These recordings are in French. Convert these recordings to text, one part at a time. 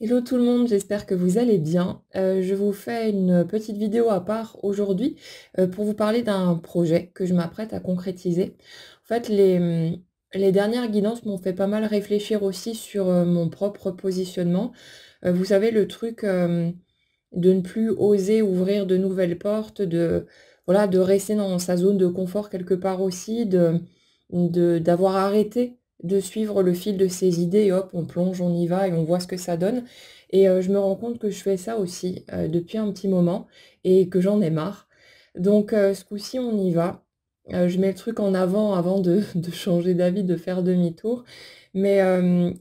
Hello tout le monde, j'espère que vous allez bien. Je vous fais une petite vidéo à part aujourd'hui pour vous parler d'un projet que je m'apprête à concrétiser. En fait, les dernières guidances m'ont fait pas mal réfléchir aussi sur mon propre positionnement. Vous savez, le truc de ne plus oser ouvrir de nouvelles portes, voilà, de rester dans sa zone de confort quelque part aussi, d'avoir arrêté de suivre le fil de ses idées et hop, on plonge, on y va et on voit ce que ça donne. Et je me rends compte que je fais ça aussi depuis un petit moment et que j'en ai marre. Donc ce coup-ci, on y va. Je mets le truc en avant de, de changer d'avis, de faire demi-tour. Mais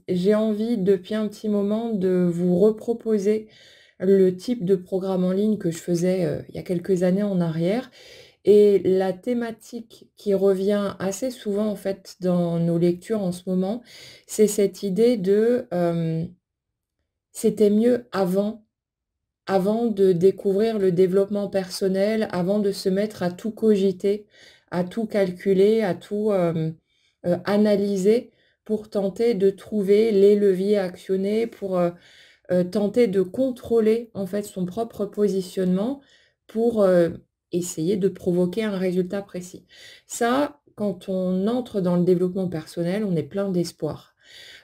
j'ai envie depuis un petit moment de vous reproposer le type de programme en ligne que je faisais il y a quelques années en arrière. Et la thématique qui revient assez souvent en fait dans nos lectures en ce moment, c'est cette idée de c'était mieux avant de découvrir le développement personnel, avant de se mettre à tout cogiter, à tout calculer, à tout analyser pour tenter de trouver les leviers à actionner, pour tenter de contrôler en fait son propre positionnement pour essayer de provoquer un résultat précis. Ça, quand on entre dans le développement personnel, on est plein d'espoir.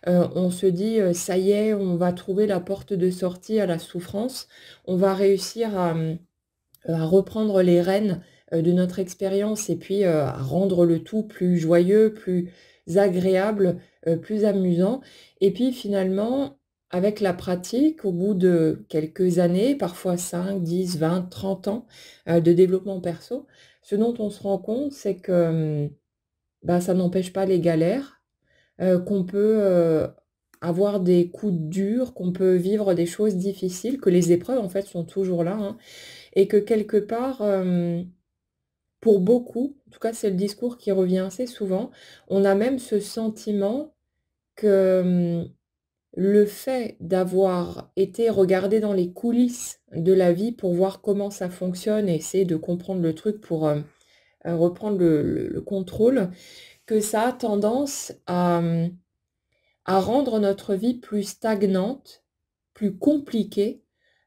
On se dit, ça y est, on va trouver la porte de sortie à la souffrance, on va réussir à reprendre les rênes de notre expérience et puis à rendre le tout plus joyeux, plus agréable, plus amusant. Et puis finalement, avec la pratique, au bout de quelques années, parfois 5, 10, 20, 30 ans de développement perso, ce dont on se rend compte, c'est que bah, ça n'empêche pas les galères, qu'on peut avoir des coups durs, qu'on peut vivre des choses difficiles, que les épreuves en fait sont toujours là, hein, et que quelque part, pour beaucoup, en tout cas c'est le discours qui revient assez souvent, on a même ce sentiment que, le fait d'avoir été regardé dans les coulisses de la vie pour voir comment ça fonctionne et essayer de comprendre le truc pour, reprendre le contrôle, que ça a tendance à rendre notre vie plus stagnante, plus compliquée,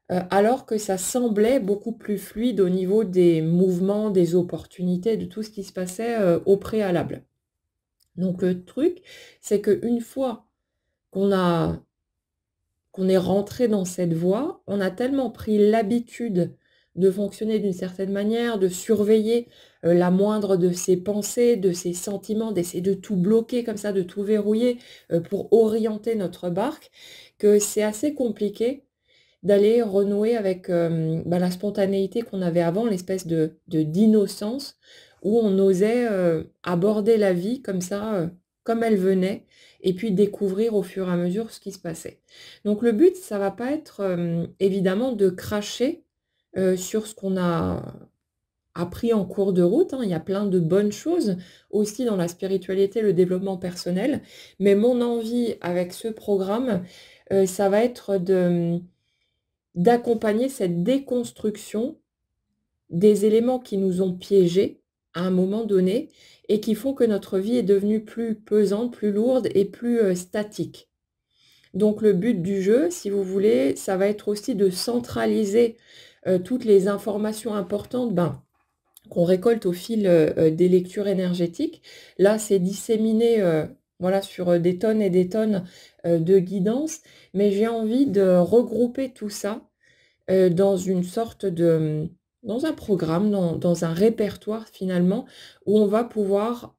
alors que ça semblait beaucoup plus fluide au niveau des mouvements, des opportunités, de tout ce qui se passait, au préalable. Donc le truc, c'est qu'une fois qu'on a qu'on est rentré dans cette voie, on a tellement pris l'habitude de fonctionner d'une certaine manière, de surveiller, la moindre de ses pensées, de ses sentiments, d'essayer de tout bloquer comme ça, de tout verrouiller, pour orienter notre barque, que c'est assez compliqué d'aller renouer avec, bah, la spontanéité qu'on avait avant, l'espèce de d'innocence où on osait, aborder la vie comme ça, comme elle venait et puis découvrir au fur et à mesure ce qui se passait. Donc le but, ça va pas être, évidemment de cracher, sur ce qu'on a appris en cours de route, hein. Il y a plein de bonnes choses aussi dans la spiritualité, le développement personnel, mais mon envie avec ce programme, ça va être d'accompagner cette déconstruction des éléments qui nous ont piégés à un moment donné et qui font que notre vie est devenue plus pesante, plus lourde et plus, statique. Donc le but du jeu, si vous voulez, ça va être aussi de centraliser, toutes les informations importantes, ben, qu'on récolte au fil, des lectures énergétiques. Là, c'est disséminé, voilà, sur, des tonnes et des tonnes, de guidances, mais j'ai envie de regrouper tout ça dans une sorte de dans un programme, dans un répertoire finalement, où on va pouvoir,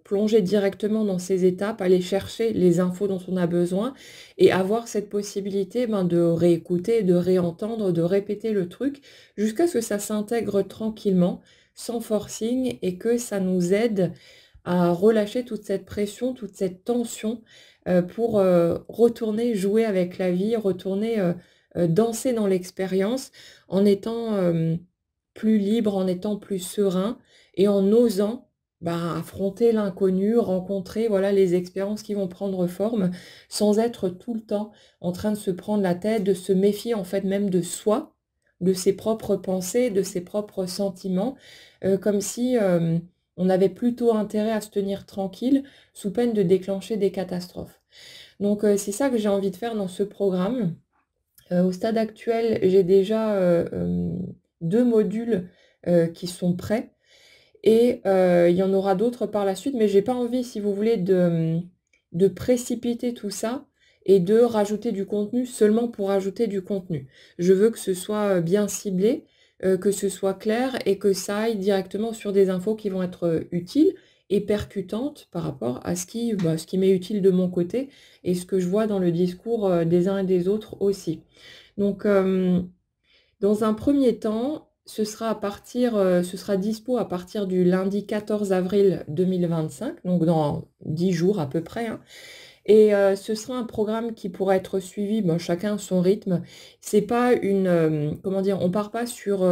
plonger directement dans ces étapes, aller chercher les infos dont on a besoin et avoir cette possibilité, ben, de réécouter, de réentendre, de répéter le truc jusqu'à ce que ça s'intègre tranquillement, sans forcing et que ça nous aide à relâcher toute cette pression, toute cette tension, pour, retourner jouer avec la vie, retourner, danser dans l'expérience en étant, plus libre, en étant plus serein et en osant, bah, affronter l'inconnu, rencontrer, voilà, les expériences qui vont prendre forme, sans être tout le temps en train de se prendre la tête, de se méfier, en fait, même de soi, de ses propres pensées, de ses propres sentiments, comme si, on avait plutôt intérêt à se tenir tranquille, sous peine de déclencher des catastrophes. Donc c'est ça que j'ai envie de faire dans ce programme. Au stade actuel, j'ai déjà, 2 modules, qui sont prêts et il y en aura d'autres par la suite, mais j'ai pas envie, si vous voulez, de précipiter tout ça et de rajouter du contenu seulement pour rajouter du contenu. Je veux que ce soit, bien ciblé, que ce soit clair et que ça aille directement sur des infos qui vont être, utiles et percutantes par rapport à ce qui m'est utile de mon côté et ce que je vois dans le discours, des uns et des autres aussi. Donc, dans un premier temps, ce sera dispo à partir du lundi 14 avril 2025, donc dans 10 jours à peu près, hein. Et ce sera un programme qui pourra être suivi, ben, chacun son rythme. C'est pas comment dire? On part pas sur,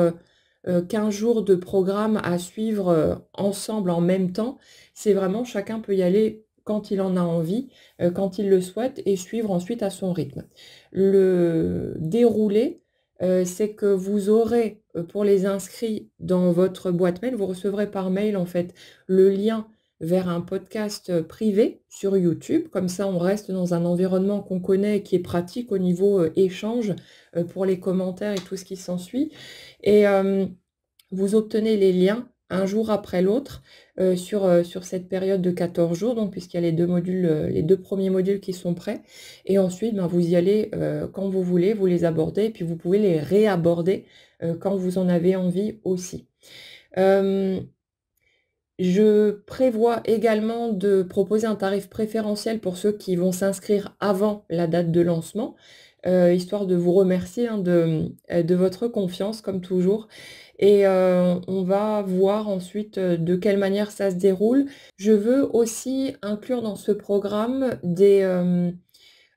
15 jours de programme à suivre, ensemble en même temps. C'est vraiment chacun peut y aller quand il en a envie, quand il le souhaite et suivre ensuite à son rythme. Le déroulé, c'est que vous aurez, pour les inscrits dans votre boîte mail, vous recevrez par mail en fait le lien vers un podcast, privé sur YouTube. Comme ça, on reste dans un environnement qu'on connaît et qui est pratique au niveau, échange, pour les commentaires et tout ce qui s'ensuit et vous obtenez les liens un jour après l'autre, sur cette période de 14 jours, donc puisqu'il y a les 2 modules, les 2 premiers modules qui sont prêts et ensuite, ben, vous y allez, quand vous voulez, vous les abordez et puis vous pouvez les réaborder, quand vous en avez envie aussi. Hem Je prévois également de proposer un tarif préférentiel pour ceux qui vont s'inscrire avant la date de lancement, histoire de vous remercier, hein, de votre confiance comme toujours et on va voir ensuite, de quelle manière ça se déroule. Je veux aussi inclure dans ce programme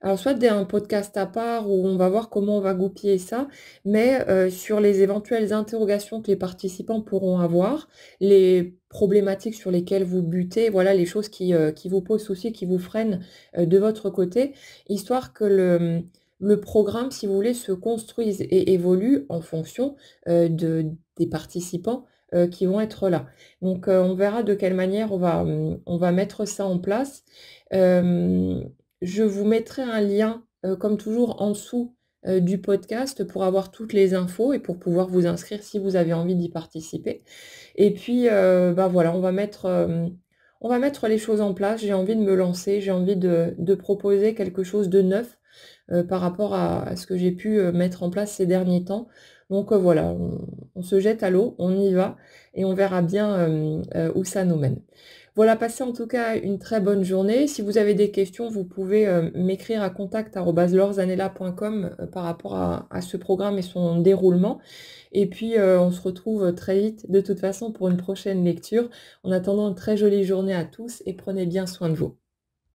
alors soit un podcast à part où on va voir comment on va goupiller ça, mais sur les éventuelles interrogations que les participants pourront avoir, les problématiques sur lesquelles vous butez, voilà les choses qui vous posent souci, qui vous freinent, de votre côté, histoire que le programme, si vous voulez, se construise et évolue en fonction, des participants, qui vont être là. Donc on verra de quelle manière on va mettre ça en place. Hem Je vous mettrai un lien, comme toujours en dessous, du podcast pour avoir toutes les infos et pour pouvoir vous inscrire si vous avez envie d'y participer. Et puis, bah, voilà, on va mettre les choses en place. J'ai envie de me lancer, j'ai envie de proposer quelque chose de neuf, par rapport à ce que j'ai pu, mettre en place ces derniers temps. Donc, voilà, on se jette à l'eau, on y va et on verra bien, où ça nous mène. Voilà, passez en tout cas une très bonne journée. Si vous avez des questions, vous pouvez, m'écrire à contact@lorzanella.com, par rapport à ce programme et son déroulement. Et puis, on se retrouve très vite de toute façon pour une prochaine lecture. En attendant, une très jolie journée à tous et prenez bien soin de vous.